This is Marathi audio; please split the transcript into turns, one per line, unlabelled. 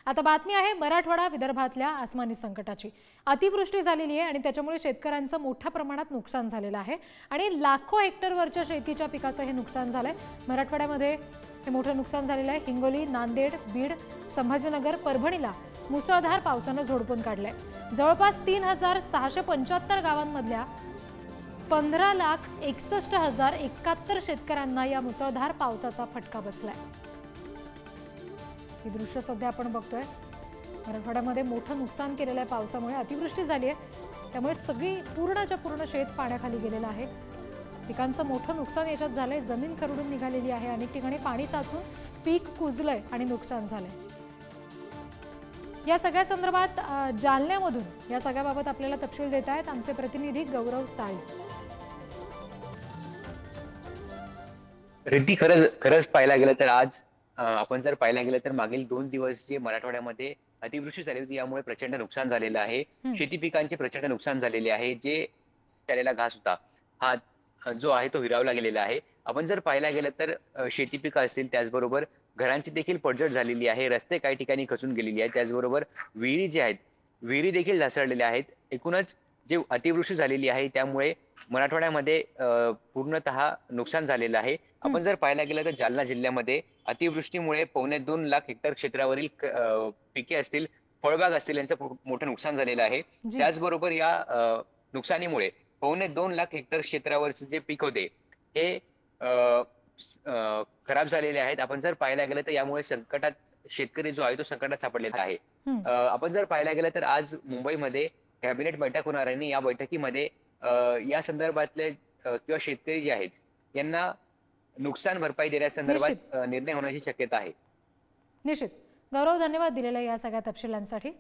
आता बातमी आहे मराठवाडा विदर्भातल्या आसमानी संकटाची। अतिवृष्टी झालेली आहे आणि त्याच्यामुळे शेतकऱ्यांचं मोठ्या प्रमाणात नुकसान झालेलं आहे आणि लाखो हेक्टरवरच्या शेतीच्या पिकाचं हे नुकसान झालंय। मराठवाड्यामध्ये हे मोठं नुकसान झालेलं आहे। हिंगोली, नांदेड, बीड, संभाजीनगर, परभणीला मुसळधार पावसानं झोडपून काढलंय। जवळपास 3675 गावांमधल्या 15,61,071 शेतकऱ्यांना या मुसळधार पावसाचा फटका बसलाय। ही दृश्य सध्या आपण बघतोय। मराठवाड्यामध्ये मोठं नुकसान केलेलं आहे पावसामुळे। अतिवृष्टी झाली आहे त्यामुळे सगळी पूर्णच्या पूर्ण शेत पाण्याखाली गेलेलं आहे। पिकांचं मोठं नुकसान याच्यात झालंय। जमीन खरडून निघालेली आहे। अनेक ठिकाणी पाणी साचून पीक कुजलंय आणि नुकसान झालंय। या सगळ्या संदर्भात जालन्यामधून या सगळ्याबाबत आपल्याला तपशील देत आहेत आमचे प्रतिनिधी गौरव साळी।
रिद्धी खरंच पाहायला गेलं तर आज आपण जर पाहायला गेलं तर मागील 2 दिवस जे मराठवाड्यामध्ये अतिवृष्टी झाली होती यामुळे प्रचंड नुकसान झालेलं आहे। शेती पिकांचे प्रचंड नुकसान झालेले आहे। जे झालेला घास होता हा जो आहे तो हिरावला गेलेला आहे। आपण जर पाहायला गेलं तर शेती पिकं असतील त्याचबरोबर घरांची देखील पडझड झालेली आहे। रस्ते काही ठिकाणी खचून गेलेली आहेत। त्याचबरोबर विहिरी जे आहेत विहिरी देखील ढासळलेल्या आहेत। एकूणच जे अतिवृष्टी झालेली आहे त्यामुळे मराठवाड्यामध्ये पूर्णतः नुकसान झालेलं आहे। आपण जर पाहायला गेलं तर जालना जिल्ह्यामध्ये अतिवृष्टीमुळे 2.25 लाख हेक्टर क्षेत्रावरील पिके असतील, फळबाग असतील यांचं मोठं नुकसान झालेलं आहे। त्याचबरोबर या नुकसानीमुळे 2.25 लाख हेक्टर क्षेत्रावरचे जे पीक होते हे खराब झालेले आहेत। आपण जर पाहायला गेलं तर यामुळे संकटात शेतकरी जो आहे तो संकटात सापडलेला आहे। आपण जर पाहायला गेलं तर आज मुंबईमध्ये कॅबिनेट बैठक होणार आहे आणि या बैठकीमध्ये या संदर्भातले किंवा शेतकरी जे आहेत यांना नुकसान भरपाई देण्यासंदर्भात निर्णय होण्याची शक्यता आहे।
निश्चित गौरव, धन्यवाद दिलेल्या या सगळ्या तपशिलांसाठी।